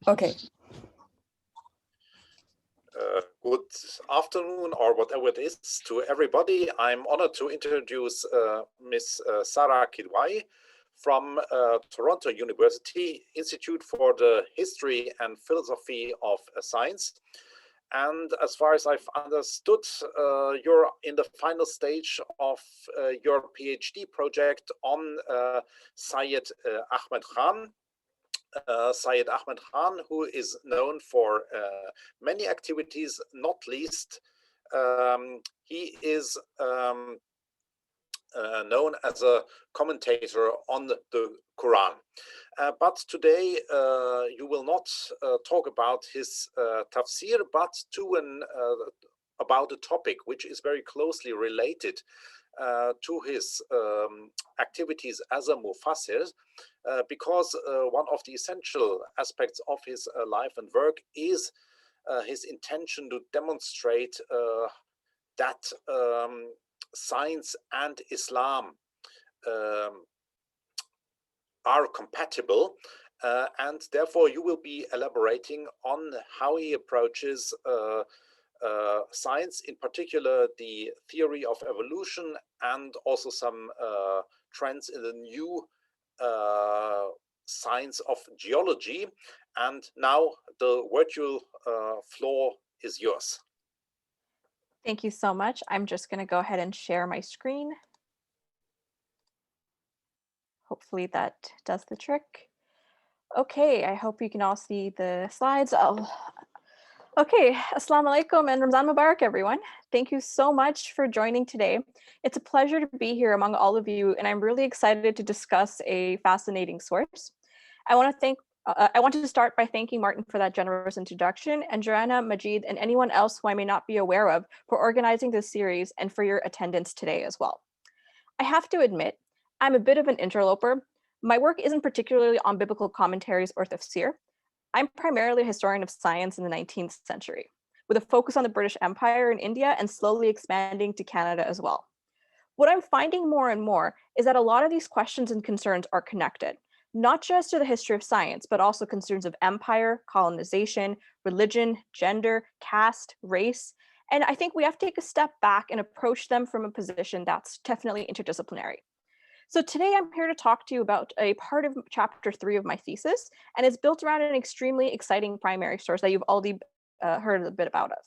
Okay. Good afternoon, or whatever it is, to everybody. I'm honored to introduce Miss Sarah Qidwai from Toronto University Institute for the History and Philosophy of Science. And as far as I've understood, you're in the final stage of your PhD project on Sayyid Ahmad Khan. Sayyid Ahmad Khan, who is known for many activities, not least he is known as a commentator on the Qur'an. But today you will not talk about his tafsir, but about a topic which is very closely related to his activities as a mufassir, because one of the essential aspects of his life and work is his intention to demonstrate that science and Islam are compatible, and therefore you will be elaborating on how he approaches science, in particular the theory of evolution, and also some trends in the new science of geology. And now the virtual floor is yours. Thank you so much. I'm just going to go ahead and share my screen. Hopefully that does the trick. Okay, I hope you can all see the slides. Okay, Assalamu alaikum and Ramzan Mubarak, everyone. Thank you so much for joining today. It's a pleasure to be here among all of you, and I'm really excited to discuss a fascinating source. I want to start by thanking Martin for that generous introduction, and Joanna, Majid, and anyone else who I may not be aware of for organizing this series and for your attendance today as well. I have to admit, I'm a bit of an interloper. My work isn't particularly on biblical commentaries or tafsir. I'm primarily a historian of science in the 19th century, with a focus on the British Empire in India and slowly expanding to Canada as well. What I'm finding more and more is that a lot of these questions and concerns are connected, not just to the history of science, but also concerns of empire, colonization, religion, gender, caste, race. And I think we have to take a step back and approach them from a position that's definitely interdisciplinary. So today I'm here to talk to you about a part of chapter 3 of my thesis, and it's built around an extremely exciting primary source that you've already heard a bit about of.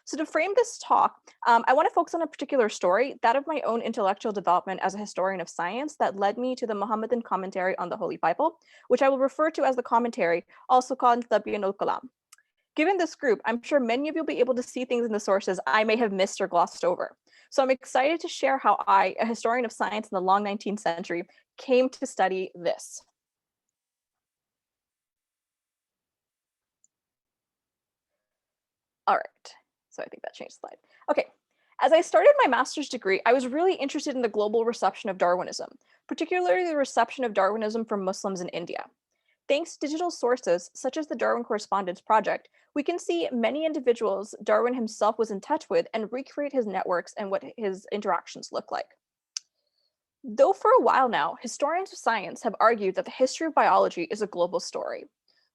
So to frame this talk, I want to focus on a particular story, that of my own intellectual development as a historian of science that led me to the Muhammadan commentary on the Holy Bible, which I will refer to as the commentary, also called Tabyin-ul-Kalam. Given this group, I'm sure many of you will be able to see things in the sources I may have missed or glossed over. So I'm excited to share how I, a historian of science in the long 19th century, came to study this. All right, so I think that changed the slide. Okay, as I started my master's degree, I was really interested in the global reception of Darwinism, particularly the reception of Darwinism from Muslims in India. Thanks to digital sources, such as the Darwin Correspondence Project, we can see many individuals Darwin himself was in touch with and recreate his networks and what his interactions look like. Though for a while now, historians of science have argued that the history of biology is a global story,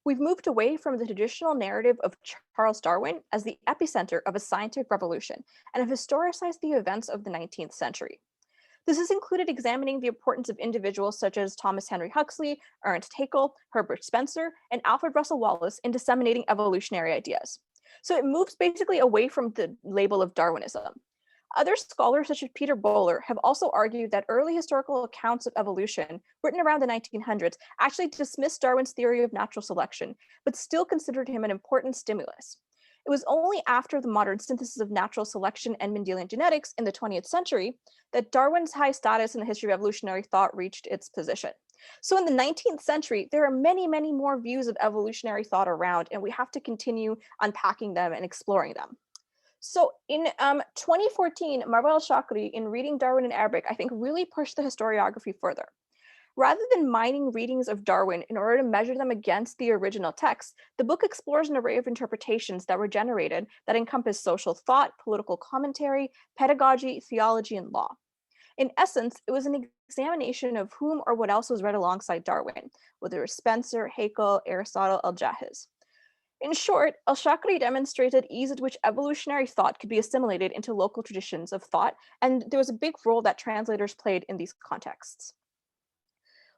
we've moved away from the traditional narrative of Charles Darwin as the epicenter of a scientific revolution and have historicized the events of the 19th century. This has included examining the importance of individuals such as Thomas Henry Huxley, Ernst Haeckel, Herbert Spencer, and Alfred Russel Wallace in disseminating evolutionary ideas. So it moves basically away from the label of Darwinism. Other scholars such as Peter Bowler have also argued that early historical accounts of evolution, written around the 1900s, actually dismissed Darwin's theory of natural selection, but still considered him an important stimulus. It was only after the modern synthesis of natural selection and Mendelian genetics in the 20th century that Darwin's high status in the history of evolutionary thought reached its position. So in the 19th century, there are many, many more views of evolutionary thought around, and we have to continue unpacking them and exploring them. So in 2014, Marwa al-Shakri, in Reading Darwin in Arabic, I think really pushed the historiography further. Rather than mining readings of Darwin in order to measure them against the original text, the book explores an array of interpretations that were generated that encompass social thought, political commentary, pedagogy, theology, and law. In essence, it was an examination of whom or what else was read alongside Darwin, whether it was Spencer, Haeckel, Aristotle, Al-Jahiz. In short, al-Shakri demonstrated ease at which evolutionary thought could be assimilated into local traditions of thought, and there was a big role that translators played in these contexts.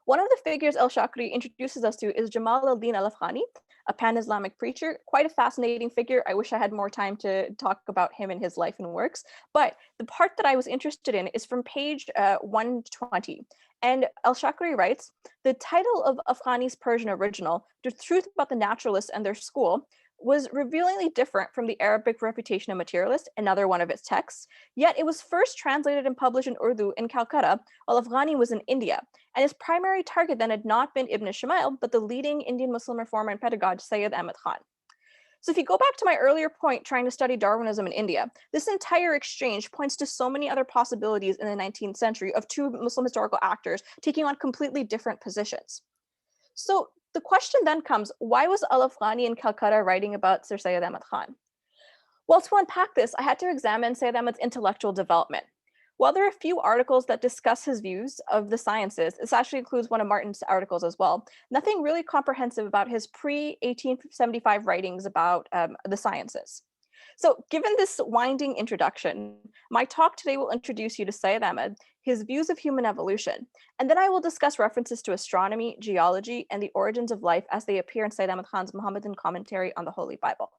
One of the figures al-Shakri introduces us to is Jamal al-Din al-Afghani, a pan-Islamic preacher, quite a fascinating figure. I wish I had more time to talk about him and his life and works, but the part that I was interested in is from page 120. And al-Shakri writes, the title of Afghani's Persian original, The Truth About the Naturalists and Their School, was revealingly different from the Arabic Reputation of Materialist, another one of its texts, yet it was first translated and published in Urdu in Calcutta while Afghani was in India, and his primary target then had not been Ibn Shumail, but the leading Indian Muslim reformer and pedagogue, Sayyid Ahmad Khan. So if you go back to my earlier point trying to study Darwinism in India, this entire exchange points to so many other possibilities in the 19th century of two Muslim historical actors taking on completely different positions. So the question then comes, why was al-Afghani in Calcutta writing about Sir Sayyid Ahmad Khan? Well, to unpack this, I had to examine Sayyid Ahmad's intellectual development. While there are a few articles that discuss his views of the sciences, this actually includes one of Martin's articles as well, nothing really comprehensive about his pre-1875 writings about the sciences. So given this winding introduction, my talk today will introduce you to Sayyid Ahmad, his views of human evolution, and then I will discuss references to astronomy, geology, and the origins of life as they appear in Sayyid Ahmad Khan's Muhammadan commentary on the Holy Bible.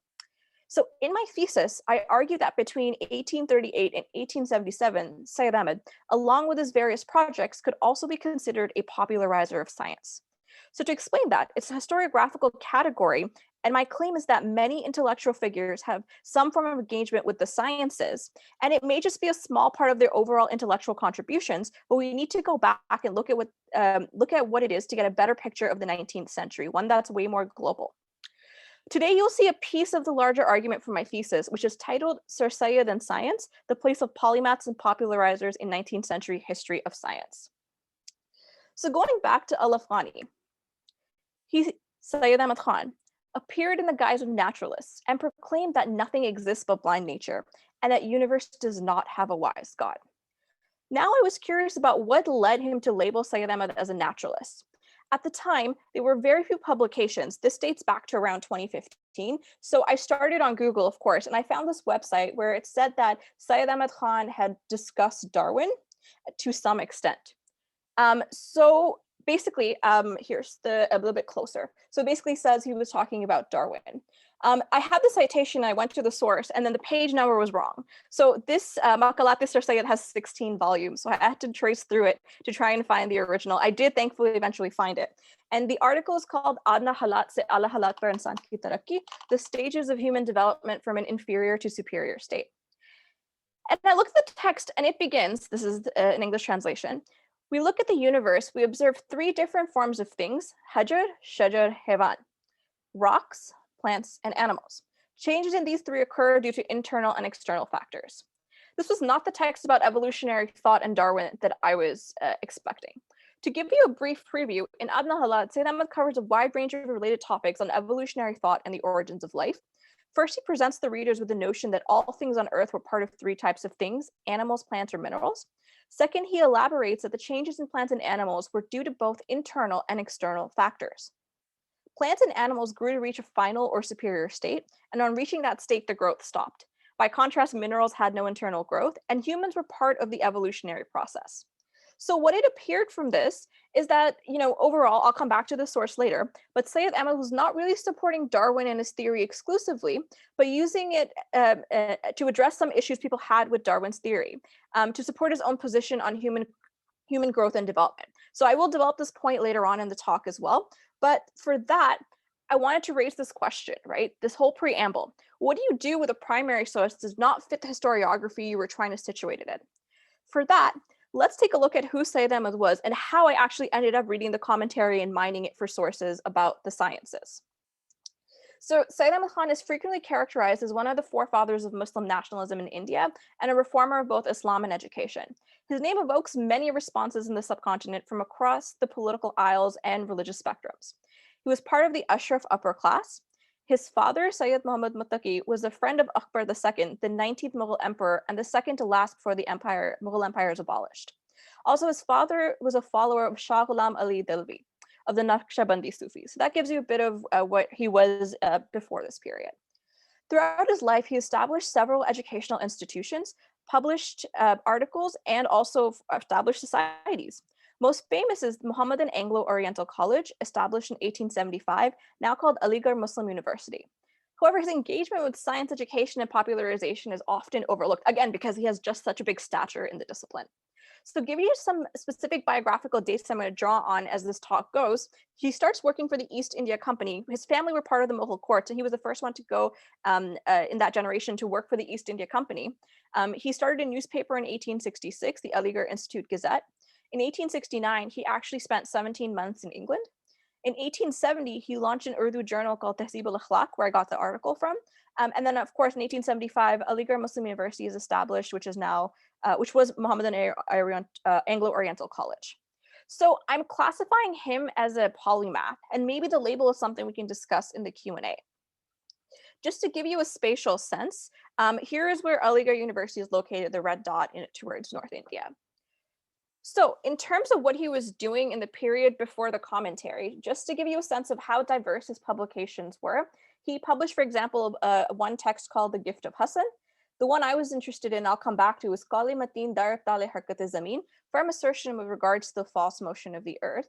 So in my thesis, I argue that between 1838 and 1877, Sayyid Ahmad, along with his various projects, could also be considered a popularizer of science. So to explain that, it's a historiographical category, and my claim is that many intellectual figures have some form of engagement with the sciences, and it may just be a small part of their overall intellectual contributions, but we need to go back and look at what it is to get a better picture of the 19th century, one that's way more global. Today, you'll see a piece of the larger argument from my thesis, which is titled Sir Sayyid and Science, the Place of Polymaths and Popularizers in 19th Century History of Science. So going back to al-Afghani, Sayyid Ahmad Khan, appeared in the guise of naturalists and proclaimed that nothing exists but blind nature and that universe does not have a wise God. Now I was curious about what led him to label Sayyid Ahmad as a naturalist. At the time, there were very few publications. This dates back to around 2015. So I started on Google, of course, and I found this website where it said that Sayyid Ahmad Khan had discussed Darwin to some extent. So basically, here's a little bit closer. So basically says he was talking about Darwin. I had the citation, I went to the source, and then the page number was wrong. So this Maqalat Sir Sayyid has 16 volumes, so I had to trace through it to try and find the original. I did thankfully eventually find it. And the article is called Adna Halat se Ala Halat par Insan ki Tarakki, the stages of human development from an inferior to superior state. And I looked at the text and it begins, this is an English translation. We look at the universe, we observe three different forms of things, hajar, shajar, hewan, rocks, plants, and animals. Changes in these three occur due to internal and external factors. This was not the text about evolutionary thought and Darwin that I was expecting. To give you a brief preview, in Adna Halat, Sayyid Ahmad covers a wide range of related topics on evolutionary thought and the origins of life. First, he presents the readers with the notion that all things on Earth were part of three types of things, animals, plants, or minerals. Second, he elaborates that the changes in plants and animals were due to both internal and external factors. Plants and animals grew to reach a final or superior state, and on reaching that state, the growth stopped. By contrast, minerals had no internal growth, and humans were part of the evolutionary process. So what it appeared from this is that, overall, I'll come back to the source later, but Sayyid Ahmad was not really supporting Darwin and his theory exclusively, but using it to address some issues people had with Darwin's theory, to support his own position on human growth and development. So I will develop this point later on in the talk as well. But for that, I wanted to raise this question, right? This whole preamble. What do you do with a primary source that does not fit the historiography you were trying to situate it in? For that, let's take a look at who Sayyid Ahmad was and how I actually ended up reading the commentary and mining it for sources about the sciences. So Sayyid Ahmad Khan is frequently characterized as one of the forefathers of Muslim nationalism in India and a reformer of both Islam and education. His name evokes many responses in the subcontinent from across the political aisles and religious spectrums. He was part of the Ashraf upper class. His father, Sayyid Muhammad Muttaqi, was a friend of Akbar II, the 19th Mughal emperor, and the second to last before the Mughal empire is abolished. Also, his father was a follower of Shah Ghulam Ali Delvi, of the Naqshbandi Sufis. So that gives you a bit of what he was before this period. Throughout his life, he established several educational institutions, published articles, and also established societies. Most famous is the Muhammadan Anglo-Oriental College, established in 1875, now called Aligarh Muslim University. However, his engagement with science education and popularization is often overlooked, again, because he has just such a big stature in the discipline. So to give you some specific biographical dates I'm going to draw on as this talk goes, he starts working for the East India Company. His family were part of the Mughal courts, and he was the first one to go in that generation to work for the East India Company. He started a newspaper in 1866, the Aligarh Institute Gazette. In 1869, he actually spent 17 months in England. In 1870, he launched an Urdu journal called Tafsir-ul-Akhlaq, where I got the article from. And then, of course, in 1875, Aligarh Muslim University is established, which is now, which was Mohammedan Anglo-Oriental College. So I'm classifying him as a polymath, and maybe the label is something we can discuss in the Q&A. Just to give you a spatial sense, here is where Aligarh University is located, the red dot towards North India. So in terms of what he was doing in the period before the commentary, just to give you a sense of how diverse his publications were, he published, for example, one text called The Gift of Hassan. The one I was interested in, I'll come back to, is Qali Matin Dar Tale Harkat-e-Zameen, firm assertion with regards to the false motion of the earth.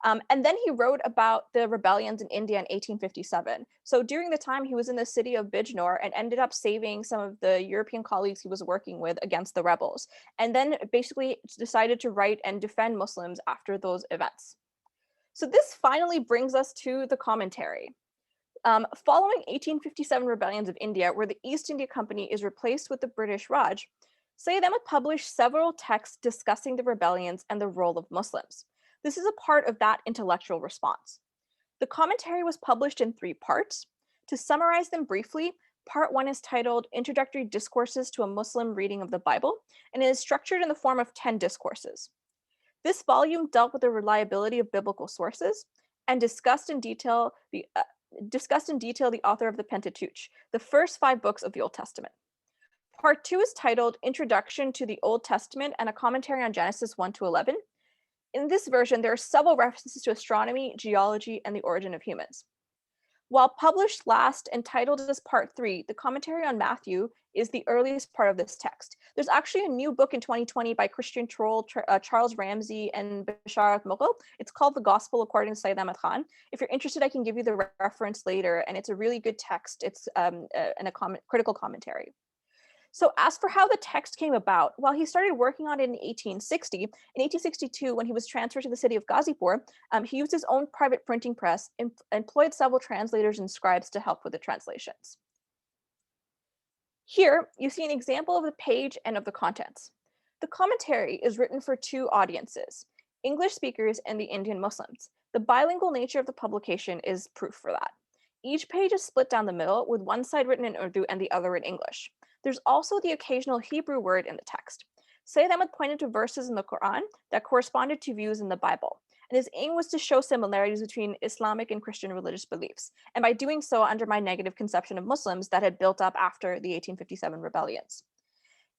And then he wrote about the rebellions in India in 1857. So during the time he was in the city of Bijnor and ended up saving some of the European colleagues he was working with against the rebels, and then basically decided to write and defend Muslims after those events. So this finally brings us to the commentary. Following 1857 rebellions of India, where the East India Company is replaced with the British Raj, Sayyid Ahmad published several texts discussing the rebellions and the role of Muslims. This is a part of that intellectual response. The commentary was published in 3 parts. To summarize them briefly, part 1 is titled Introductory Discourses to a Muslim Reading of the Bible, and it is structured in the form of 10 discourses. This volume dealt with the reliability of biblical sources and discussed in detail the author of the Pentateuch, the first 5 books of the Old Testament. Part 2 is titled Introduction to the Old Testament and a Commentary on Genesis 1 to 11. In this version, there are several references to astronomy, geology, and the origin of humans. While published last and titled as Part 3, the commentary on Matthew is the earliest part of this text. There's actually a new book in 2020 by Christian Troll, Charles Ramsey, and Basharat Mughal. It's called The Gospel According to Sayyid Ahmad Khan. If you're interested, I can give you the reference later, and it's a really good text. It's critical commentary. So as for how the text came about, while he started working on it in 1860, in 1862, when he was transferred to the city of Ghazipur, he used his own private printing press and employed several translators and scribes to help with the translations. Here, you see an example of the page and of the contents. The commentary is written for 2 audiences, English speakers and the Indian Muslims. The bilingual nature of the publication is proof for that. Each page is split down the middle, with one side written in Urdu and the other in English. There's also the occasional Hebrew word in the text. Sayyid Ahmad pointed to verses in the Qur'an that corresponded to views in the Bible, and his aim was to show similarities between Islamic and Christian religious beliefs, and by doing so undermine negative conception of Muslims that had built up after the 1857 rebellions.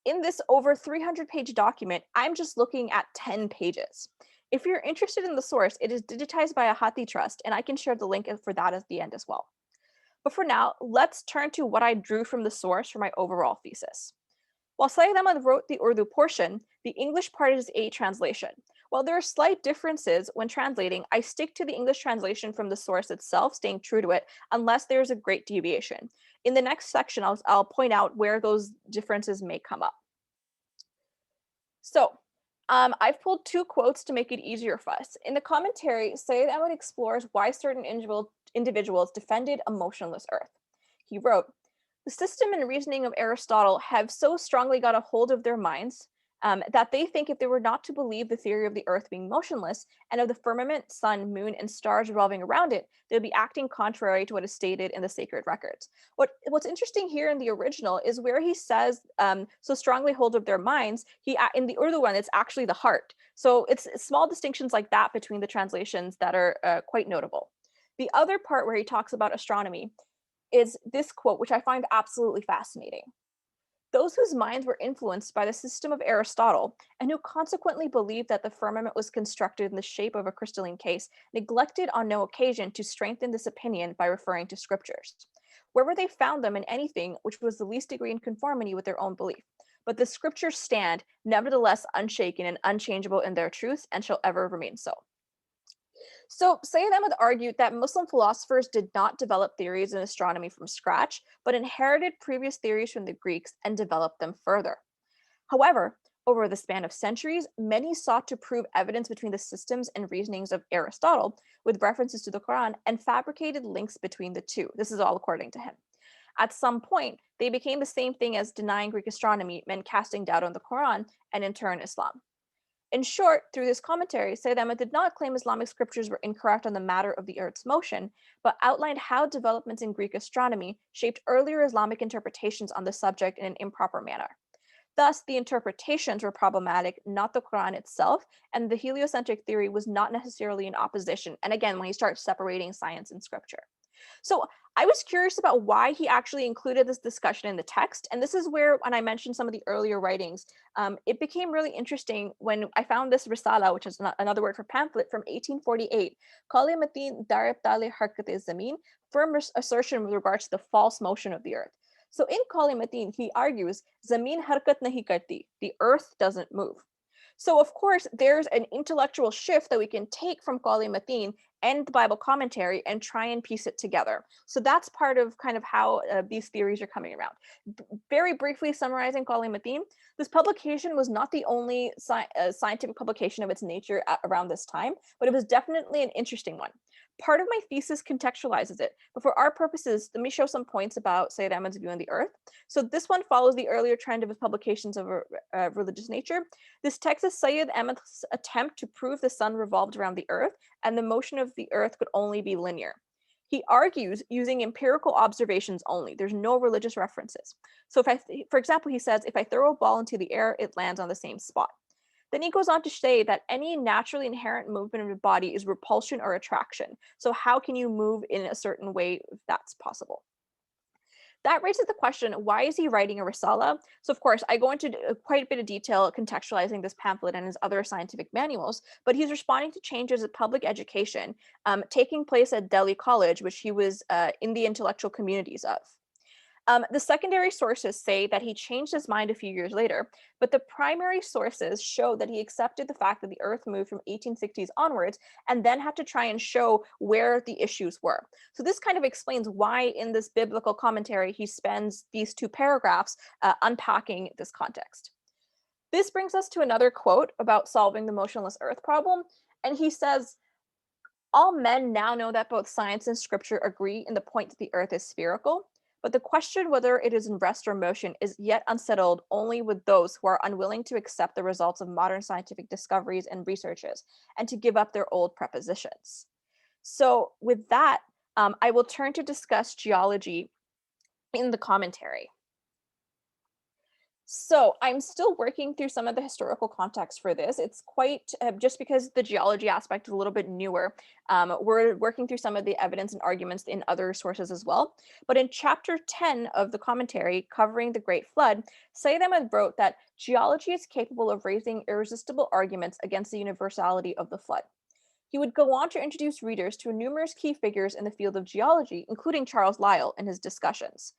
In this over 300-page document, I'm just looking at 10 pages. If you're interested in the source, it is digitized by a Hathi Trust, and I can share the link for that at the end as well. But for now, let's turn to what I drew from the source for my overall thesis. While Sayyid Ahmad wrote the Urdu portion, the English part is a translation. While there are slight differences when translating, I stick to the English translation from the source itself, staying true to it, unless there's a great deviation. In the next section, I'll point out where those differences may come up. So, I've pulled 2 quotes to make it easier for us. In the commentary, Sayyid Ahmad explores why certain individuals defended a motionless earth. He wrote, "The system and reasoning of Aristotle have so strongly got a hold of their minds that they think if they were not to believe the theory of the earth being motionless and of the firmament, sun, moon, and stars revolving around it, they would be acting contrary to what is stated in the sacred records." What's interesting here in the original is where he says so strongly hold of their minds, in the Urdu one, it's actually the heart. So it's small distinctions like that between the translations that are quite notable. The other part where he talks about astronomy is this quote, which I find absolutely fascinating. Those whose minds were influenced by the system of Aristotle, and who consequently believed that the firmament was constructed in the shape of a crystalline case, neglected on no occasion to strengthen this opinion by referring to scriptures, wherever they found them in anything which was the least degree in conformity with their own belief. But the scriptures stand, nevertheless, unshaken and unchangeable in their truth, and shall ever remain so. So Sayyid Ahmad argued that Muslim philosophers did not develop theories in astronomy from scratch, but inherited previous theories from the Greeks and developed them further. However, over the span of centuries, many sought to prove evidence between the systems and reasonings of Aristotle with references to the Quran and fabricated links between the two. This is all according to him. At some point, they became the same thing as denying Greek astronomy meant casting doubt on the Quran and in turn Islam. In short, through this commentary, Sayyid Ahmad did not claim Islamic scriptures were incorrect on the matter of the Earth's motion, but outlined how developments in Greek astronomy shaped earlier Islamic interpretations on the subject in an improper manner. Thus, the interpretations were problematic, not the Quran itself, and the heliocentric theory was not necessarily in opposition. And again, when you start separating science and scripture. So I was curious about why he actually included this discussion in the text. And this is where, when I mentioned some of the earlier writings, it became really interesting when I found this risala, which is another word for pamphlet from 1848, Qali Matin Darib Tali Harkat Zamin, firm assertion with regards to the false motion of the earth. So in Qali Matin, he argues, Zamin harkat nahi karti, the earth doesn't move. So of course, there's an intellectual shift that we can take from Qali Matin and the Bible commentary and try and piece it together. So that's part of kind of how these theories are coming around. Very briefly summarizing Qali Matin, this publication was not the only scientific publication of its nature around this time, but it was definitely an interesting one. Part of my thesis contextualizes it, but for our purposes, let me show some points about Sayyid Ahmad's view on the earth. So this one follows the earlier trend of his publications of a religious nature. This text is Sayyid Ahmad's attempt to prove the sun revolved around the earth and the motion of the earth could only be linear. He argues using empirical observations only. There's no religious references. So for example, he says, if I throw a ball into the air, it lands on the same spot. Then he goes on to say that any naturally inherent movement of the body is repulsion or attraction. So how can you move in a certain way if that's possible? That raises the question, why is he writing a risala? So of course, I go into quite a bit of detail contextualizing this pamphlet and his other scientific manuals, but he's responding to changes in public education taking place at Delhi College, which he was in the intellectual communities of. The secondary sources say that he changed his mind a few years later, but the primary sources show that he accepted the fact that the Earth moved from 1860s onwards and then had to try and show where the issues were. So this kind of explains why in this biblical commentary he spends these 2 paragraphs unpacking this context. This brings us to another quote about solving the motionless Earth problem, and he says, all men now know that both science and scripture agree in the point that the Earth is spherical. But the question whether it is in rest or motion is yet unsettled only with those who are unwilling to accept the results of modern scientific discoveries and researches and to give up their old prepositions. So with that, I will turn to discuss geology in the commentary. So I'm still working through some of the historical context for this. It's quite, just because the geology aspect is a little bit newer, we're working through some of the evidence and arguments in other sources as well. But in chapter 10 of the commentary covering the Great Flood, Sayyid Ahmad wrote that geology is capable of raising irresistible arguments against the universality of the flood. He would go on to introduce readers to numerous key figures in the field of geology, including Charles Lyell in his discussions.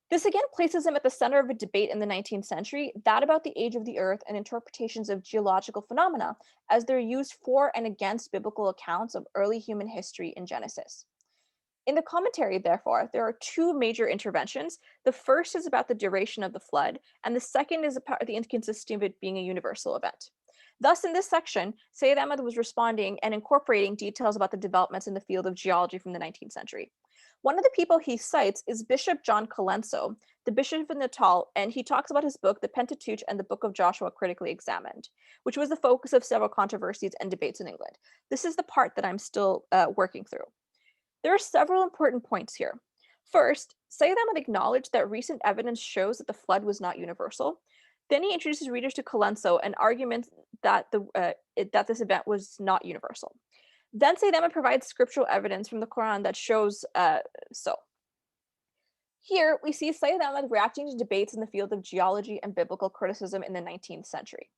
This again places him at the center of a debate in the 19th century, that about the age of the Earth and interpretations of geological phenomena as they're used for and against biblical accounts of early human history in Genesis. In the commentary, therefore, there are 2 major interventions. The first is about the duration of the flood, and the second is about the inconsistency of it being a universal event. Thus, in this section, Sayyid Ahmad was responding and incorporating details about the developments in the field of geology from the 19th century. One of the people he cites is Bishop John Colenso, the Bishop of Natal, and he talks about his book, The Pentateuch and the Book of Joshua Critically Examined, which was the focus of several controversies and debates in England. This is the part that I'm still working through. There are several important points here. First, Sayyid Ahmad acknowledged that recent evidence shows that the flood was not universal. Then he introduces readers to Colenso and arguments that that this event was not universal. Then Sayyid Ahmad provides scriptural evidence from the Quran that shows so. Here, we see Sayyid Ahmad reacting to debates in the field of geology and biblical criticism in the 19th century.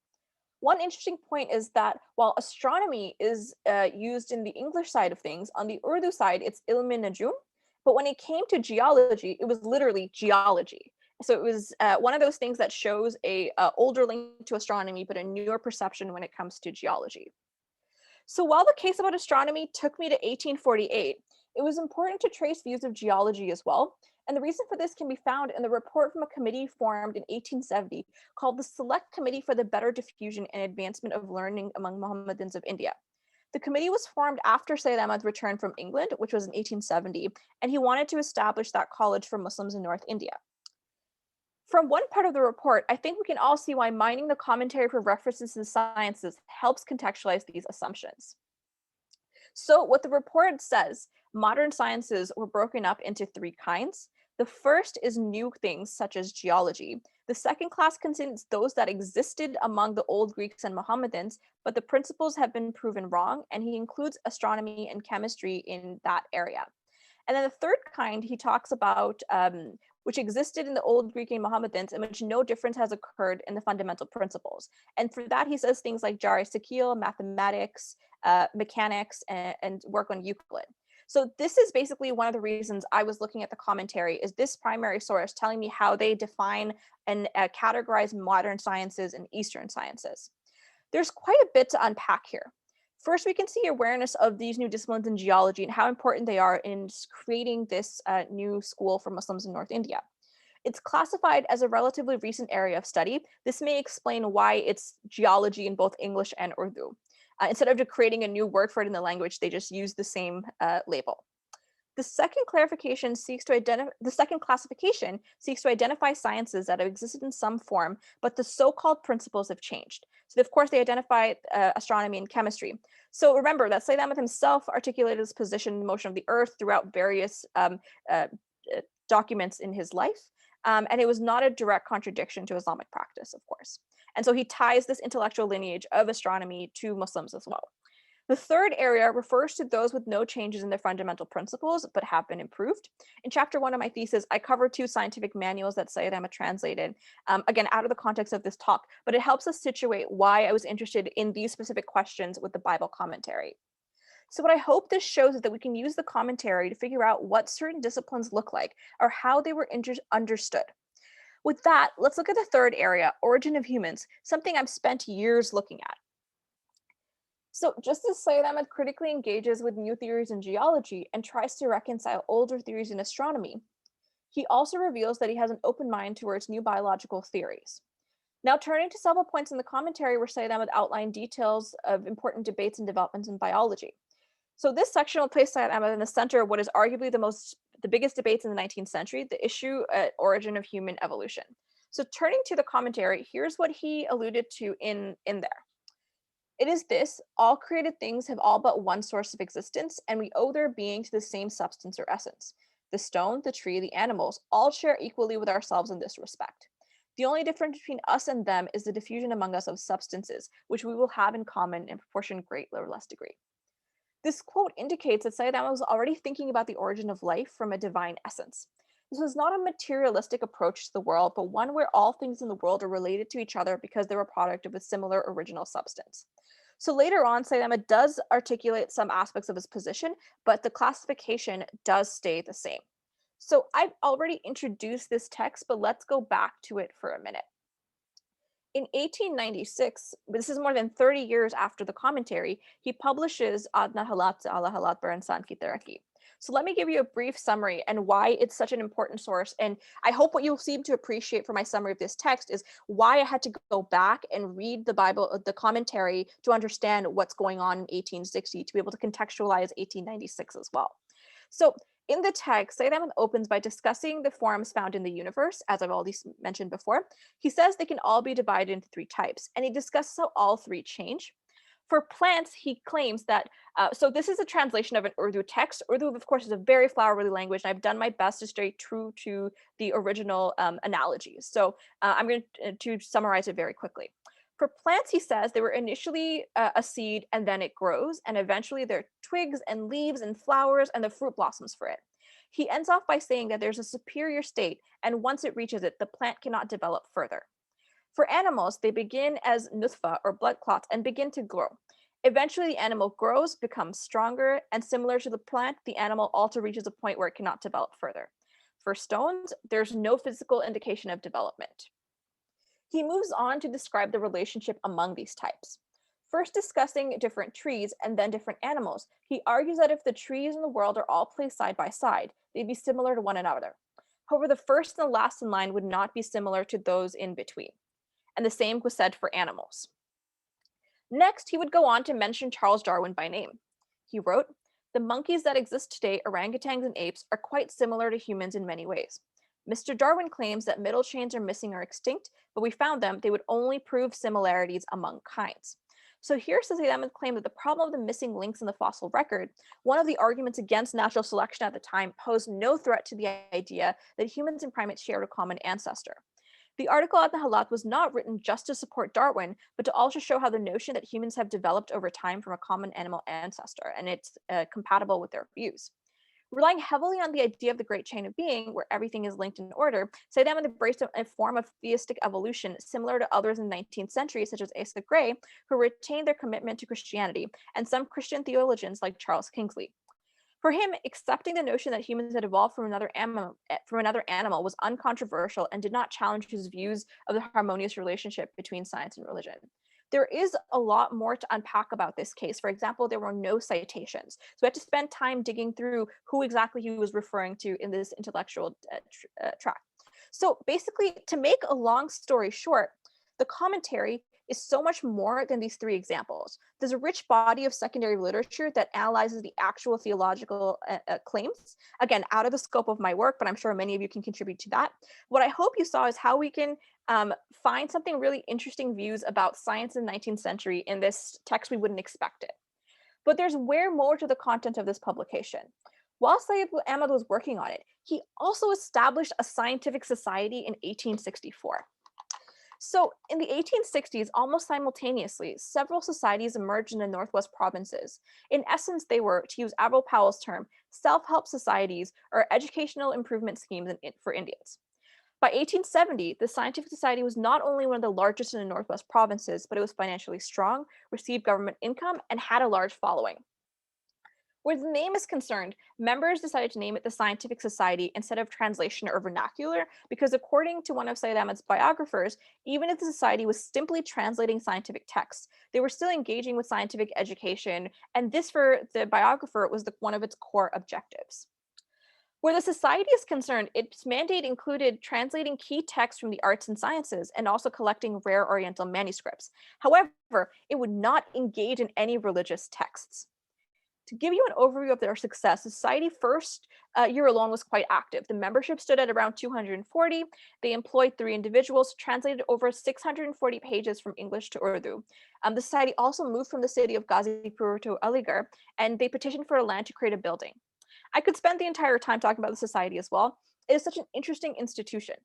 One interesting point is that while astronomy is used in the English side of things, on the Urdu side, it's ilm najum. But when it came to geology, it was literally geology. So it was one of those things that shows a older link to astronomy, but a newer perception when it comes to geology. So while the case about astronomy took me to 1848, it was important to trace views of geology as well. And the reason for this can be found in the report from a committee formed in 1870 called the Select Committee for the Better Diffusion and Advancement of Learning Among Mohammedans of India. The committee was formed after Sayyid Ahmad's return from England, which was in 1870, and he wanted to establish that college for Muslims in North India. From one part of the report, I think we can all see why mining the commentary for references to the sciences helps contextualize these assumptions. So what the report says, modern sciences were broken up into three kinds. The first is new things such as geology. The second class contains those that existed among the old Greeks and Mohammedans, but the principles have been proven wrong, and he includes astronomy and chemistry in that area. And then the third kind he talks about, which existed in the old Greek and Mohammedans, in which no difference has occurred in the fundamental principles. And for that, he says things like Jari Sakil, mathematics, mechanics, and work on Euclid. So this is basically one of the reasons I was looking at the commentary, is this primary source telling me how they define and categorize modern sciences and Eastern sciences. There's quite a bit to unpack here. First, we can see awareness of these new disciplines in geology and how important they are in creating this new school for Muslims in North India. It's classified as a relatively recent area of study. This may explain why it's geology in both English and Urdu. Instead of just creating a new word for it in the language, they just use the same label. The second classification seeks to identify sciences that have existed in some form, but the so-called principles have changed. So of course they identify astronomy and chemistry. So remember that Sayyid Ahmad himself articulated his position in the motion of the earth throughout various documents in his life. And it was not a direct contradiction to Islamic practice, of course. And so he ties this intellectual lineage of astronomy to Muslims as well. The third area refers to those with no changes in their fundamental principles, but have been improved. In chapter 1 of my thesis, I cover 2 scientific manuals that Sayyid Ahmad translated, again, out of the context of this talk, but it helps us situate why I was interested in these specific questions with the Bible commentary. So what I hope this shows is that we can use the commentary to figure out what certain disciplines look like or how they were understood. With that, let's look at the third area, origin of humans, something I've spent years looking at. So just as Sayyid Ahmad critically engages with new theories in geology and tries to reconcile older theories in astronomy, he also reveals that he has an open mind towards new biological theories. Now turning to several points in the commentary where Sayyid Ahmad outlined details of important debates and developments in biology. So this section will place Sayyid Ahmad in the center of what is arguably the biggest debates in the 19th century, the issue origin of human evolution. So turning to the commentary, here's what he alluded to in there. It is this: all created things have all but one source of existence, and we owe their being to the same substance or essence. The stone, the tree, the animals all share equally with ourselves in this respect. The only difference between us and them is the diffusion among us of substances, which we will have in common in proportion great or less degree. This quote indicates that Sayyid Ahmad was already thinking about the origin of life from a divine essence. This was not a materialistic approach to the world, but one where all things in the world are related to each other because they're a product of a similar original substance. So later on, Sayyid Ahmad does articulate some aspects of his position, but the classification does stay the same. So I've already introduced this text, but let's go back to it for a minute. In 1896, this is more than 30 years after the commentary, he publishes Adna Halat ala Halat bar insan ki taraqi. So let me give you a brief summary and why it's such an important source. And I hope what you'll seem to appreciate from my summary of this text is why I had to go back and read the Bible, the commentary, to understand what's going on in 1860, to be able to contextualize 1896 as well. So in the text, Sayyid Ahmad opens by discussing the forms found in the universe, as I've already mentioned before. He says they can all be divided into 3 types, and he discusses how all 3 change. For plants, he claims that, so this is a translation of an Urdu text. Urdu, of course, is a very flowery language, and I've done my best to stay true to the original analogies. So I'm going to summarize it very quickly. For plants, he says, they were initially a seed, and then it grows, and eventually there are twigs and leaves and flowers, and the fruit blossoms for it. He ends off by saying that there's a superior state, and once it reaches it, the plant cannot develop further. For animals, they begin as nutfa or blood clots and begin to grow. Eventually, the animal grows, becomes stronger, and similar to the plant, the animal also reaches a point where it cannot develop further. For stones, there's no physical indication of development. He moves on to describe the relationship among these types. First discussing different trees and then different animals, he argues that if the trees in the world are all placed side by side, they'd be similar to one another. However, the first and the last in line would not be similar to those in between. And the same was said for animals. Next, he would go on to mention Charles Darwin by name. He wrote, "The monkeys that exist today, orangutans and apes, are quite similar to humans in many ways. Mr. Darwin claims that middle chains are missing or extinct, but we found them. They would only prove similarities among kinds." So here Sayyid Ahmad claimed that the problem of the missing links in the fossil record, one of the arguments against natural selection at the time, posed no threat to the idea that humans and primates shared a common ancestor. The article Adna Halat was not written just to support Darwin, but to also show how the notion that humans have developed over time from a common animal ancestor, and it's compatible with their views. Relying heavily on the idea of the great chain of being, where everything is linked in order, Sayyid Ahmad embraced a form of theistic evolution similar to others in the 19th century, such as Asa Gray, who retained their commitment to Christianity, and some Christian theologians like Charles Kingsley. For him, accepting the notion that humans had evolved from another animal was uncontroversial and did not challenge his views of the harmonious relationship between science and religion. There is a lot more to unpack about this case. For example, there were no citations. So we had to spend time digging through who exactly he was referring to in this intellectual track. So basically, to make a long story short, the commentary is so much more than these three examples. There's a rich body of secondary literature that analyzes the actual theological claims, again, out of the scope of my work, but I'm sure many of you can contribute to that. What I hope you saw is how we can find something really interesting views about science in the 19th century in this text we wouldn't expect it. But there's way more to the content of this publication. While Sayyid Ahmad was working on it, he also established a scientific society in 1864. So in the 1860s, almost simultaneously, several societies emerged in the Northwest provinces. In essence, they were, to use Avril Powell's term, self-help societies or educational improvement schemes for Indians. By 1870, the Scientific Society was not only one of the largest in the Northwest provinces, but it was financially strong, received government income, and had a large following. Where the name is concerned, members decided to name it the Scientific Society instead of translation or vernacular, because according to one of Sayyid Ahmad's biographers, even if the society was simply translating scientific texts, they were still engaging with scientific education, and this, for the biographer, was one of its core objectives. Where the society is concerned, its mandate included translating key texts from the arts and sciences and also collecting rare Oriental manuscripts. However, it would not engage in any religious texts. To give you an overview of their success, the society first year alone was quite active. The membership stood at around 240. They employed 3 individuals, translated over 640 pages from English to Urdu. The society also moved from the city of Ghazipur to Aligarh, and they petitioned for a land to create a building. I could spend the entire time talking about the society as well. It is such an interesting institution.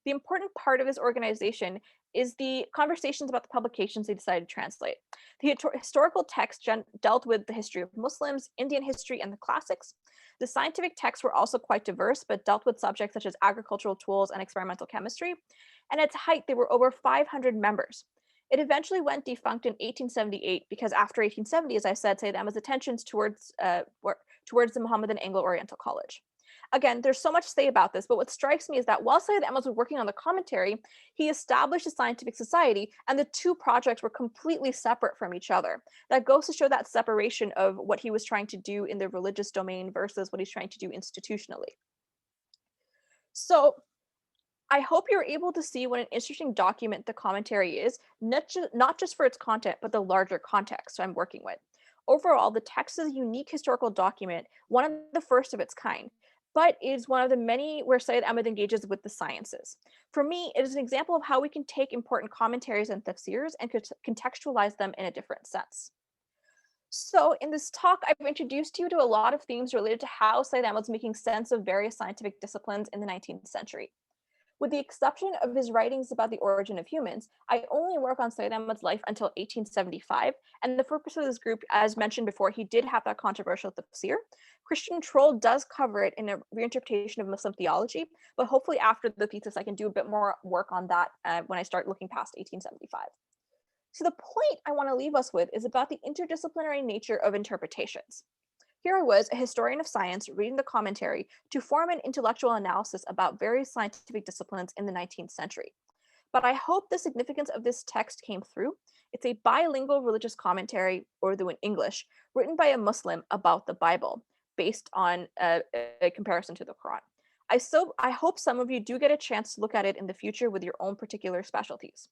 The important part of this organization is the conversations about the publications they decided to translate. The historical text dealt with the history of Muslims, Indian history, and the classics. The scientific texts were also quite diverse, but dealt with subjects such as agricultural tools and experimental chemistry. And at its height, there were over 500 members. It eventually went defunct in 1878 because after 1870, as I said, Sayyid Ahmad's attentions towards the Mohammedan Anglo-Oriental College. Again, there's so much to say about this, but what strikes me is that while Sayyid Ahmad was working on the commentary, he established a scientific society, and the two projects were completely separate from each other. That goes to show that separation of what he was trying to do in the religious domain versus what he's trying to do institutionally. So I hope you're able to see what an interesting document the commentary is, not just for its content, but the larger context I'm working with. Overall, the text is a unique historical document, one of the first of its kind, but is one of the many where Sayyid Ahmad engages with the sciences. For me, it is an example of how we can take important commentaries and tafsirs and contextualize them in a different sense. So in this talk, I've introduced you to a lot of themes related to how Sayyid Ahmad was making sense of various scientific disciplines in the 19th century. With the exception of his writings about the origin of humans, I only work on Sayyid Ahmad's life until 1875, and the purpose of this group, as mentioned before, he did have that controversial tafsir. Christian Troll does cover it in a reinterpretation of Muslim theology, but hopefully after the thesis I can do a bit more work on that when I start looking past 1875. So the point I want to leave us with is about the interdisciplinary nature of interpretations. Here I was, a historian of science, reading the commentary to form an intellectual analysis about various scientific disciplines in the 19th century. But I hope the significance of this text came through. It's a bilingual religious commentary, Urdu and English, written by a Muslim about the Bible, based on a comparison to the Quran. I hope some of you do get a chance to look at it in the future with your own particular specialties.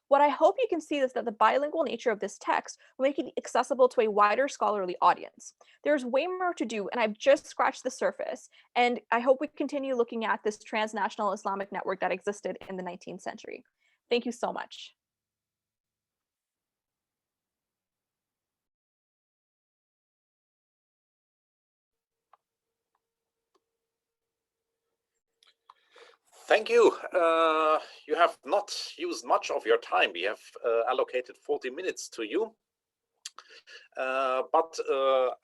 What I hope you can see is that the bilingual nature of this text will make it accessible to a wider scholarly audience. There's way more to do, and I've just scratched the surface, and I hope we continue looking at this transnational Islamic network that existed in the 19th century. Thank you so much. Thank you. You have not used much of your time. We have allocated 40 minutes to you. But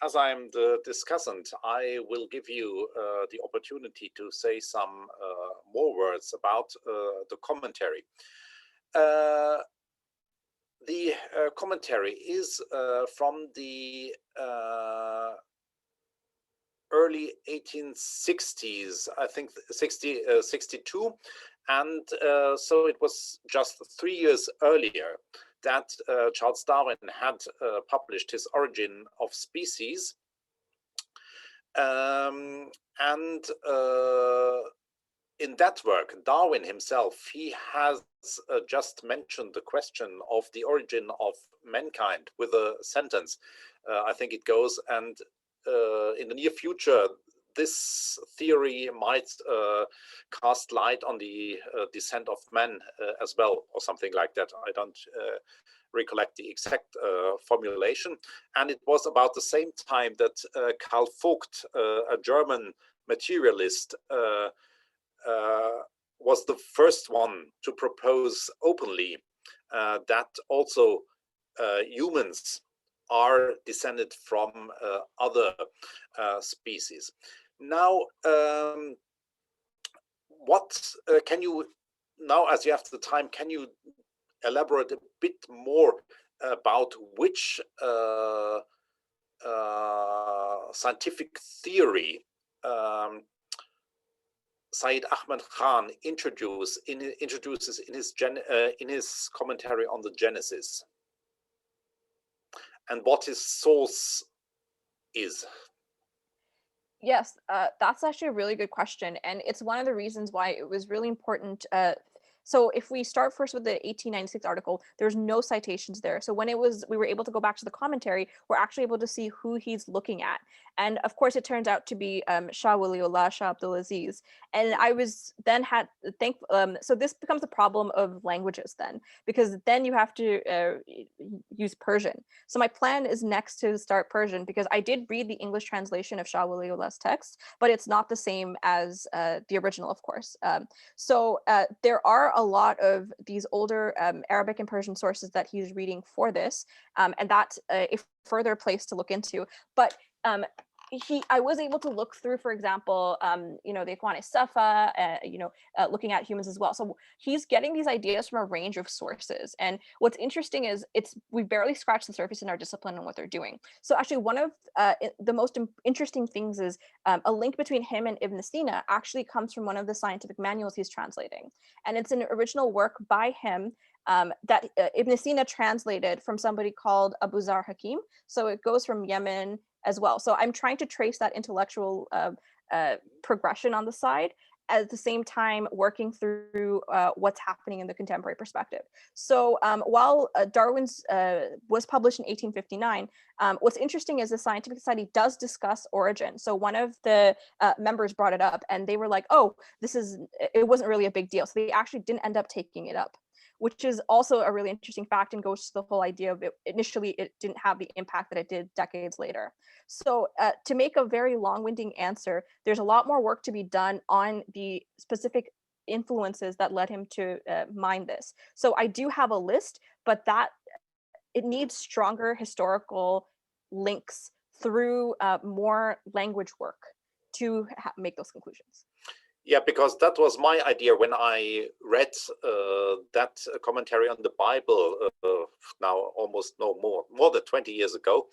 as I'm the discussant, I will give you the opportunity to say some more words about the commentary. The commentary is from the early 1860s, I think 62, and so it was just 3 years earlier that Charles Darwin had published his Origin of Species. And in that work, Darwin himself, he has just mentioned the question of the origin of mankind with a sentence. I think it goes, and in the near future, this theory might cast light on the descent of man as well, or something like that. I don't recollect the exact formulation. And it was about the same time that Karl Vogt, a German materialist, was the first one to propose openly that also humans are descended from other species. Now, what can you, now as you have the time, can you elaborate a bit more about which scientific theory Sayyid Ahmad Khan introduces in his commentary on the Genesis, and what his source is? Yes, that's actually a really good question. And it's one of the reasons why it was really important. So if we start first with the 1896 article, there's no citations there. So when we were able to go back to the commentary, we're actually able to see who he's looking at. And of course, it turns out to be Shah Waliullah, Shah Abdulaziz. And I was then so this becomes a problem of languages then, because then you have to use Persian. So my plan is next to start Persian, because I did read the English translation of Shah Waliullah's text, but it's not the same as the original, of course. So there are a lot of these older Arabic and Persian sources that he's reading for this, and that's a further place to look into. But I was able to look through, for example, the Ikhwan Safa, looking at humans as well. So he's getting these ideas from a range of sources. And what's interesting is we barely scratched the surface in our discipline and what they're doing. So actually one of the most interesting things is a link between him and Ibn Sina actually comes from one of the scientific manuals he's translating. And it's an original work by him that Ibn Sina translated from somebody called Abu Zar Hakim. So it goes from Yemen as well. So I'm trying to trace that intellectual progression on the side, at the same time working through what's happening in the contemporary perspective. So while Darwin's was published in 1859, what's interesting is the Scientific Society does discuss origin. So one of the members brought it up, and they were like, oh, it wasn't really a big deal. So they actually didn't end up taking it up, which is also a really interesting fact and goes to the whole idea of initially it didn't have the impact that it did decades later. So to make a very long-winded answer, there's a lot more work to be done on the specific influences that led him to mine this. So I do have a list, but that it needs stronger historical links through more language work to make those conclusions. Yeah, because that was my idea when I read that commentary on the Bible now almost more than 20 years ago,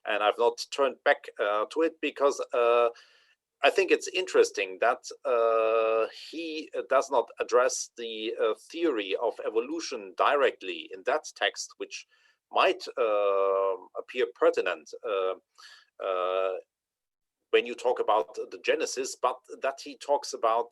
and I've not turned back to it because I think it's interesting that he does not address the theory of evolution directly in that text, which might appear pertinent when you talk about the Genesis, but that he talks about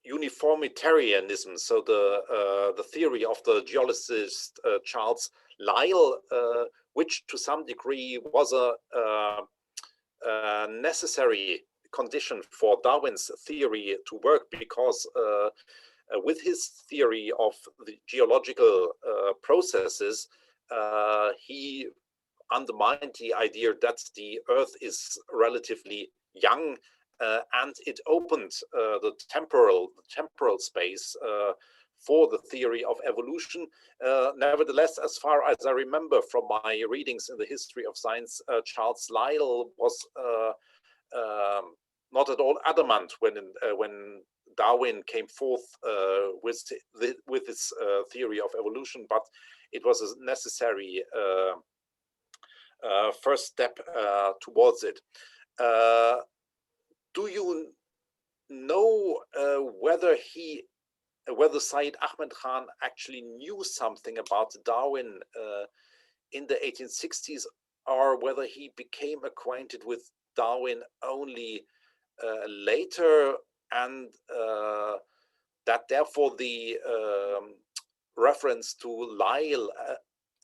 uniformitarianism, so the theory of the geologist Charles Lyell, which to some degree was a necessary condition for Darwin's theory to work, because with his theory of the geological processes, he undermined the idea that the Earth is relatively young, and it opened the temporal space for the theory of evolution. Nevertheless, as far as I remember from my readings in the history of science, Charles Lyell was not at all adamant when Darwin came forth with his theory of evolution, but it was a necessary first step towards it. Do you know whether Sayyid Ahmad Khan actually knew something about Darwin in the 1860s, or whether he became acquainted with Darwin only later, and that therefore the reference to Lyell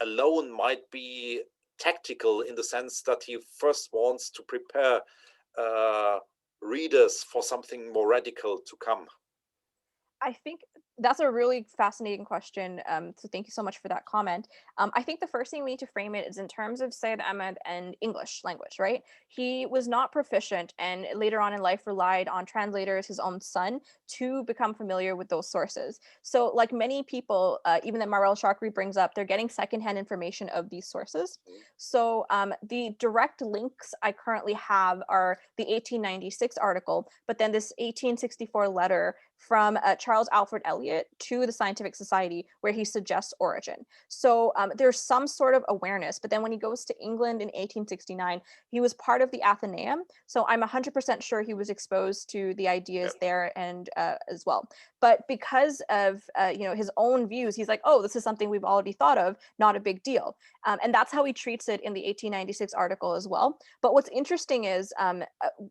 alone might be tactical, in the sense that he first wants to prepare readers for something more radical to come? I think that's a really fascinating question. So thank you so much for that comment. I think the first thing we need to frame it is in terms of Sayyid Ahmad and English language, right? He was not proficient, and later on in life relied on translators, his own son, to become familiar with those sources. So like many people, even that Marel Shakri brings up, they're getting secondhand information of these sources. So the direct links I currently have are the 1896 article, but then this 1864 letter from Charles Alfred Elliot to the Scientific Society, where he suggests origin. So there's some sort of awareness, but then when he goes to England in 1869, he was part of the Athenaeum. So I'm 100% sure he was exposed to the ideas there and as well. But because of his own views, he's like, oh, this is something we've already thought of, not a big deal. And that's how he treats it in the 1896 article as well. But what's interesting is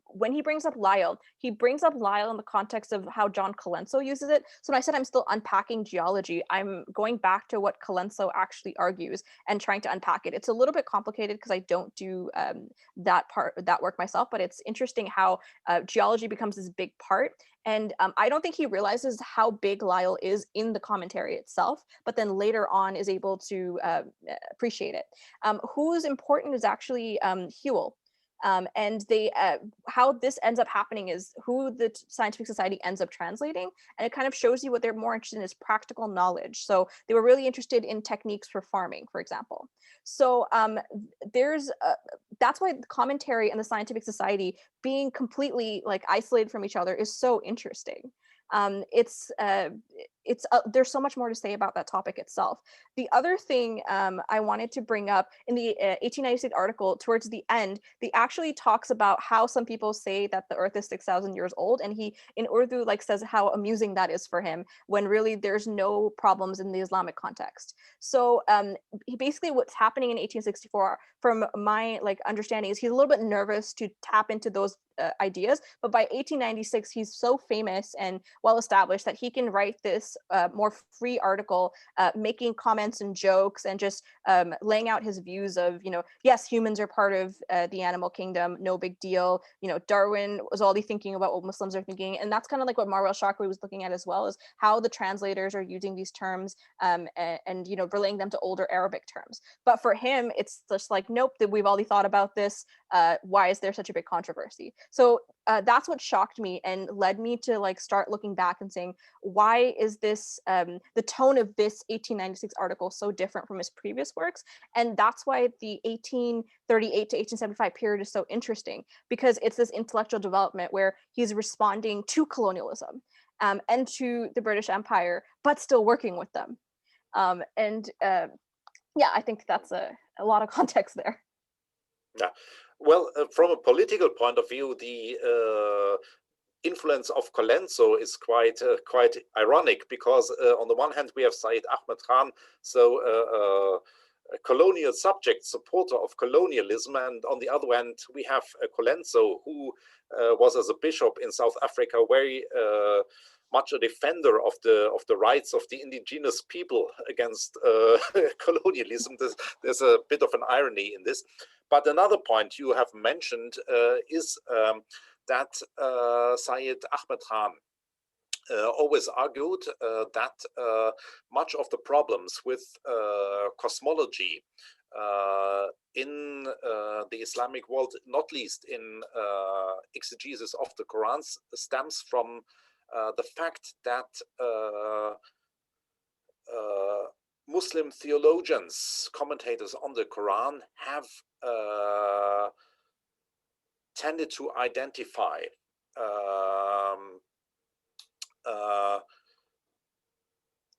when he brings up Lyell, he brings up Lyell in the context of how John Colenso uses it. So when I said I'm still unpacking geology, I'm going back to what Colenso actually argues and trying to unpack it. It's a little bit complicated because I don't do that work myself, but it's interesting how geology becomes this big part. And I don't think he realizes how big Lyell is in the commentary itself, but then later on is able to appreciate it. Who's important is actually Hewell. And they how this ends up happening is who the Scientific Society ends up translating, and it kind of shows you what they're more interested in is practical knowledge. So they were really interested in techniques for farming, for example. So that's why the commentary and the Scientific Society being completely like isolated from each other is so interesting. There's so much more to say about that topic itself. The other thing I wanted to bring up in the 1896 article, towards the end, he actually talks about how some people say that the Earth is 6,000 years old, and he in Urdu says how amusing that is for him, when really there's no problems in the Islamic context. So he basically, what's happening in 1864, from my understanding, is he's a little bit nervous to tap into those ideas, but by 1896 he's so famous and well established that he can write this more free article, making comments and jokes and just laying out his views of, yes, humans are part of the animal kingdom, no big deal. Darwin was already thinking about what Muslims are thinking, and that's kind of like what Marwal Shakri was looking at as well, is how the translators are using these terms and relaying them to older Arabic terms. But for him, it's just like, nope, that we've already thought about this. why is there such a big controversy? So that's what shocked me and led me to like start looking back and saying, why is this the tone of this 1896 article so different from his previous works? And that's why the 1838 to 1875 period is so interesting, because it's this intellectual development where he's responding to colonialism and to the British Empire, but still working with them. Yeah, I think that's a lot of context there. Yeah. Well, from a political point of view, the influence of Colenso is quite ironic, because on the one hand we have Sayyid Ahmad Khan, so a colonial subject, supporter of colonialism, and on the other hand we have Colenso, who was as a bishop in South Africa very much a defender of the rights of the indigenous people against colonialism. There's a bit of an irony in this. But another point you have mentioned is that Sayyid Ahmad Khan always argued that much of the problems with cosmology in the Islamic world, not least in exegesis of the Quran, stems from the fact that Muslim theologians, commentators on the Quran, have tended to identify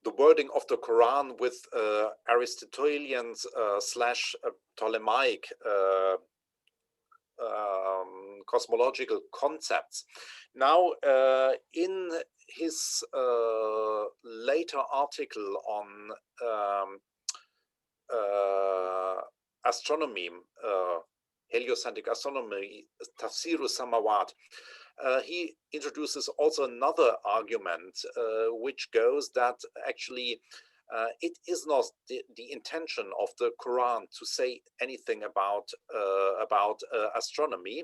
the wording of the Quran with Aristotelian slash Ptolemaic cosmological concepts. Now, in his later article on astronomy, heliocentric astronomy, tafsir-ul-Samawat, he introduces also another argument, which goes that actually it is not the intention of the Quran to say anything about astronomy.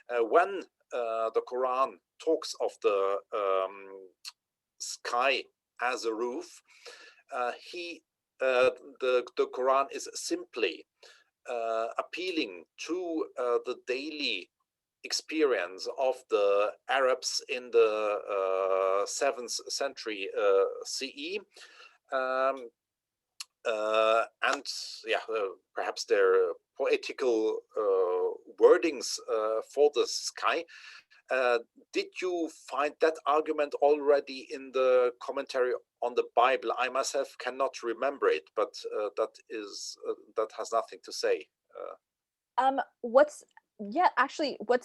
When the Quran talks of the sky as a roof, the Quran is simply appealing to the daily experience of the Arabs in the 7th century CE. And yeah, perhaps their poetical wordings for the sky. Did you find that argument already in the commentary on the Bible? I myself cannot remember it, but that has nothing to say. What's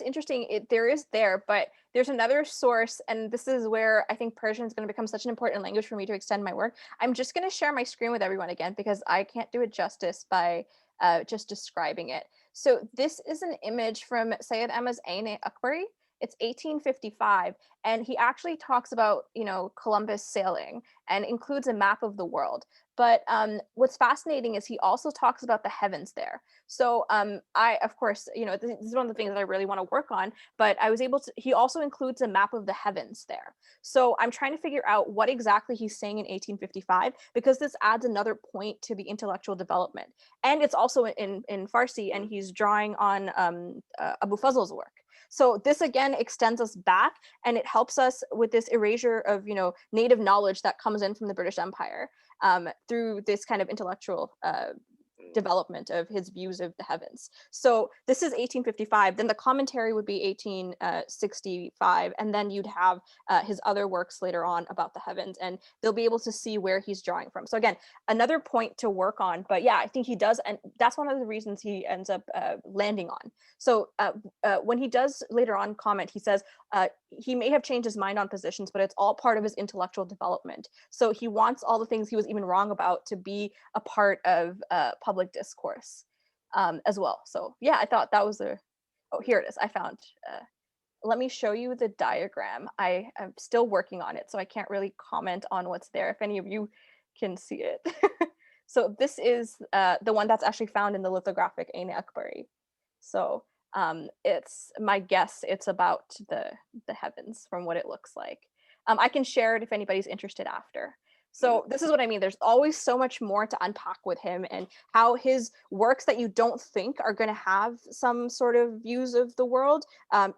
interesting, there is there, but there's another source, and this is where I think Persian is going to become such an important language for me to extend my work. I'm just going to share my screen with everyone again, because I can't do it justice by just describing it. So this is an image from Sayyid Ahmad's Ain Akbari. It's 1855, and he actually talks about, Columbus sailing and includes a map of the world. But what's fascinating is he also talks about the heavens there. So I, of course, this is one of the things that I really want to work on, but I was able to, he also includes a map of the heavens there. So I'm trying to figure out what exactly he's saying in 1855, because this adds another point to the intellectual development. And it's also in Farsi, and he's drawing on Abu Fazl's work. So this again extends us back, and it helps us with this erasure of native knowledge that comes in from the British Empire through this kind of intellectual development of his views of the heavens. So this is 1855. Then the commentary would be 1865, and then you'd have his other works later on about the heavens, and they'll be able to see where he's drawing from. So again, another point to work on. But yeah, I think he does, and that's one of the reasons he ends up landing on. So when he does later on comment, he says he may have changed his mind on positions, but it's all part of his intellectual development. So he wants all the things he was even wrong about to be a part of public discourse as well. So yeah, I thought that was oh, here it is. I found, let me show you the diagram. I am still working on it, so I can't really comment on what's there, if any of you can see it. So this is the one that's actually found in the lithographic Ain Akbari. So it's my guess, it's about the heavens from what it looks like. I can share it if anybody's interested after. So this is what I mean. There's always so much more to unpack with him, and how his works that you don't think are going to have some sort of views of the world,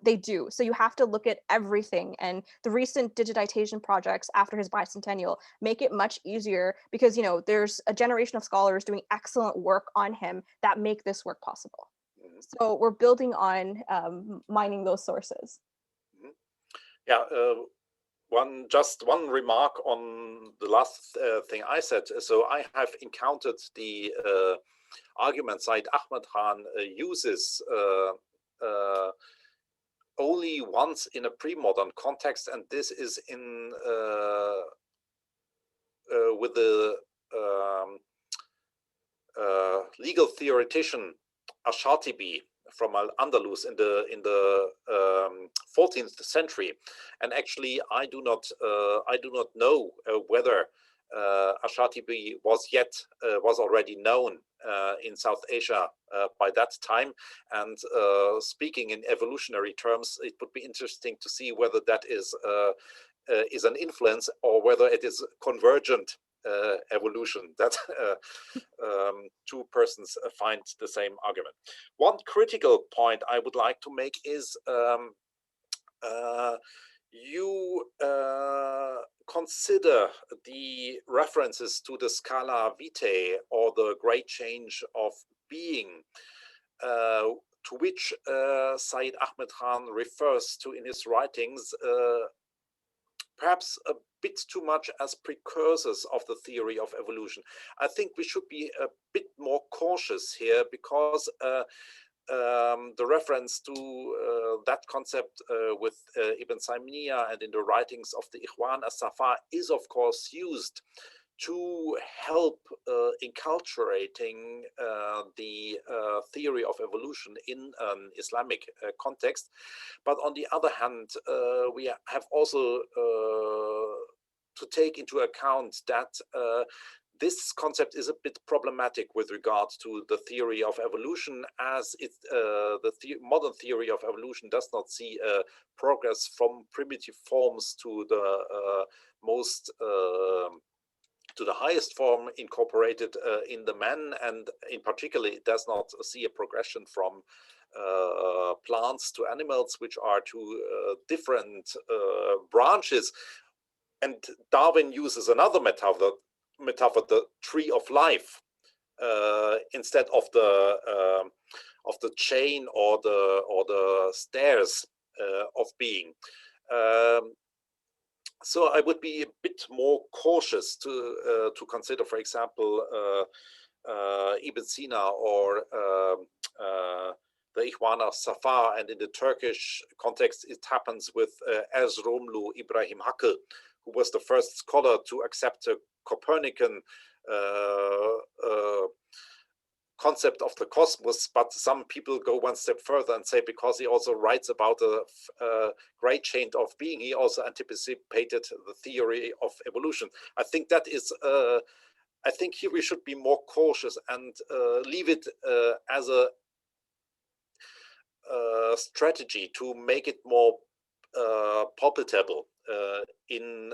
they do. So you have to look at everything. And the recent digitization projects after his bicentennial make it much easier, because, you know, there's a generation of scholars doing excellent work on him that make this work possible. So we're building on mining those sources. Yeah. Just one remark on the last thing I said. So I have encountered the argument Sayyid Ahmad Khan uses only once in a pre-modern context, and this is in with the legal theoretician Ashatibi from Al-Andalus in the 14th century. And actually, I do not know whether Ashatibi was already known in South Asia by that time. And speaking in evolutionary terms, it would be interesting to see whether that is an influence, or whether it is convergent evolution, that two persons find the same argument. One critical point I would like to make is you consider the references to the Scala Vitae, or the great change of being, to which Sayyid Ahmad Khan refers to in his writings, perhaps a bit too much as precursors of the theory of evolution. I think we should be a bit more cautious here, because the reference to that concept with Ibn Taymiyyah and in the writings of the Ikhwan as-Safa is of course used to help inculturating the theory of evolution in an Islamic context. But on the other hand, we have also to take into account that this concept is a bit problematic with regard to the theory of evolution, as modern theory of evolution does not see progress from primitive forms to the to the highest form incorporated in the man, and in particular it does not see a progression from plants to animals, which are two different branches. And Darwin uses another metaphor, the tree of life, instead of the chain or the stairs of being. So I would be a bit more cautious to consider, for example, Ibn Sina or the Ikhwan as-Safa, and in the Turkish context, it happens with Erzurumlu Ibrahim Hakkı, who was the first scholar to accept a Copernican concept of the cosmos. But some people go one step further and say, because he also writes about a great chain of being, he also anticipated the theory of evolution. I think that is, I think here we should be more cautious and leave it as a strategy to make it more palpable in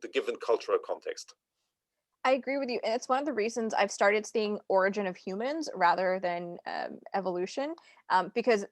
the given cultural context. I agree with you. And it's one of the reasons I've started seeing origin of humans rather than evolution. Because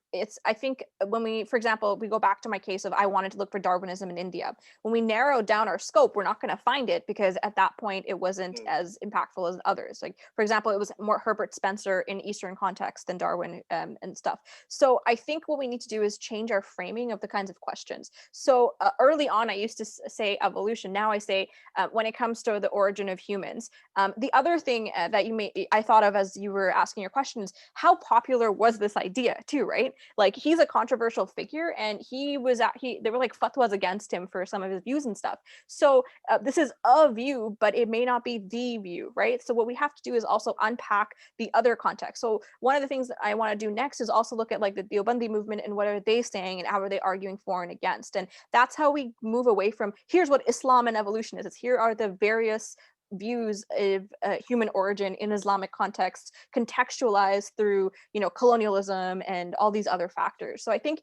I think when we, for example, we go back to my case of I wanted to look for Darwinism in India. When we narrow down our scope, we're not going to find it, because at that point it wasn't as impactful as others. Like, for example, it was more Herbert Spencer in Eastern context than Darwin and stuff. So I think what we need to do is change our framing of the kinds of questions. So early on, I used to say evolution. Now I say when it comes to the origin of humans. The other thing that I thought of as you were asking your questions, how popular was this idea too, right? Like, he's a controversial figure, and there were like fatwas against him for some of his views and stuff. So this is a view, but it may not be the view, right? So what we have to do is also unpack the other context. So one of the things that I want to do next is also look at like the Deobandi movement and what are they saying and how are they arguing for and against. And that's how we move away from here's what Islam and evolution is. It's here are the various views of human origin in Islamic context, contextualized through colonialism and all these other factors. So I think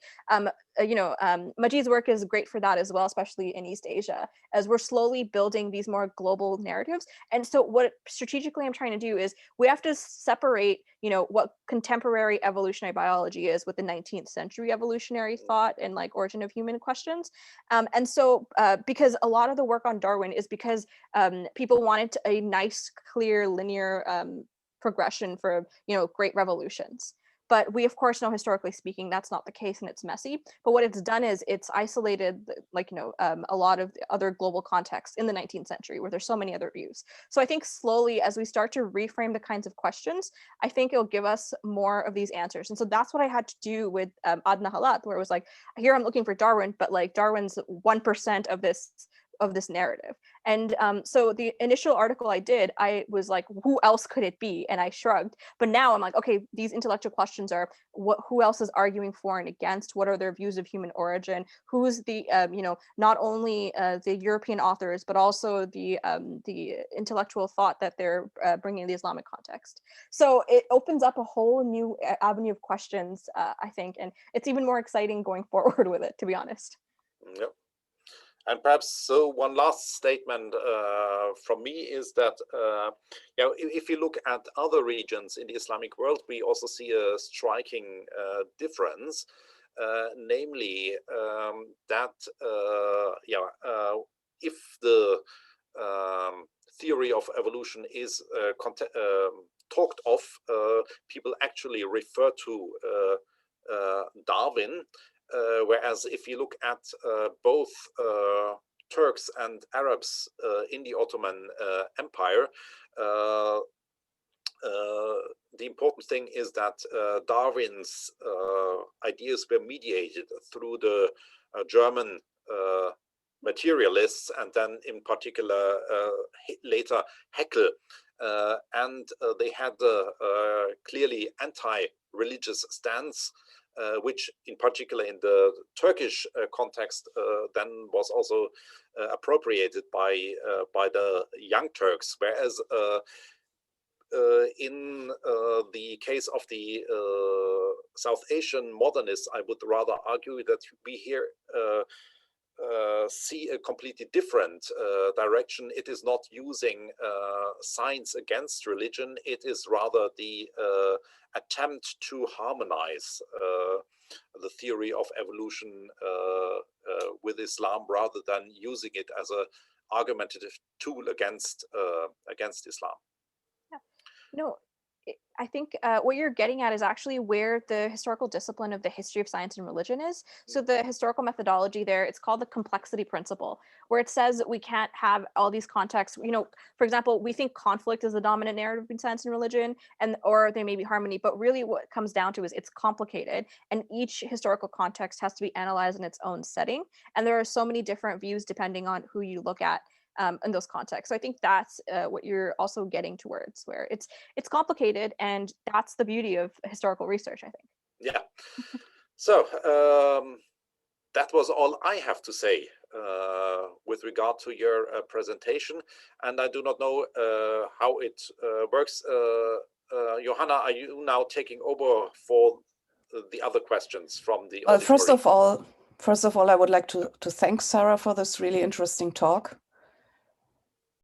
Majid's work is great for that as well, especially in East Asia, as we're slowly building these more global narratives. And so what strategically I'm trying to do is we have to separate, what contemporary evolutionary biology is with the 19th century evolutionary thought and like origin of human questions. And so because a lot of the work on Darwin is because people wanted a nice, clear, linear progression for, great revolutions. But we, of course, know historically speaking, that's not the case and it's messy. But what it's done is it's isolated, a lot of the other global contexts in the 19th century where there's so many other views. So I think slowly, as we start to reframe the kinds of questions, I think it'll give us more of these answers. And so that's what I had to do with Adna Halat, where it was like, here I'm looking for Darwin, but like Darwin's 1% of this narrative. And so the initial article I did, I was like, who else could it be? And I shrugged. But now I'm like, okay, these intellectual questions are who else is arguing for and against? What are their views of human origin? Who's the, not only the European authors, but also the intellectual thought that they're bringing in the Islamic context. So it opens up a whole new avenue of questions, I think, and it's even more exciting going forward with it, to be honest. Yep. And perhaps one last statement from me is that if you look at other regions in the Islamic world, we also see a striking difference, namely that if the theory of evolution is talked of, people actually refer to Darwin. Whereas if you look at both Turks and Arabs in the Ottoman Empire, the important thing is that Darwin's ideas were mediated through the German materialists, and then in particular later Haeckel, and they had a clearly anti-religious stance, which in particular in the Turkish context then was also appropriated by the Young Turks, whereas in the case of the South Asian modernists, I would rather argue that we here see a completely different direction. It is not using science against religion. It is rather the attempt to harmonize the theory of evolution with Islam, rather than using it as an argumentative tool against Islam. Yeah. No, I think what you're getting at is actually where the historical discipline of the history of science and religion is. So the historical methodology there, it's called the complexity principle, where it says that we can't have all these contexts. For example, we think conflict is the dominant narrative in science and religion, or there may be harmony, but really what it comes down to is it's complicated, and each historical context has to be analyzed in its own setting. And there are so many different views depending on who you look at. In those contexts. So I think that's what you're also getting towards, where it's complicated, and that's the beauty of historical research, I think. Yeah. So that was all I have to say with regard to your presentation, and I do not know how it works. Johanna, are you now taking over for the other questions from the auditorium? First of all, I would like to thank Sarah for this really interesting talk.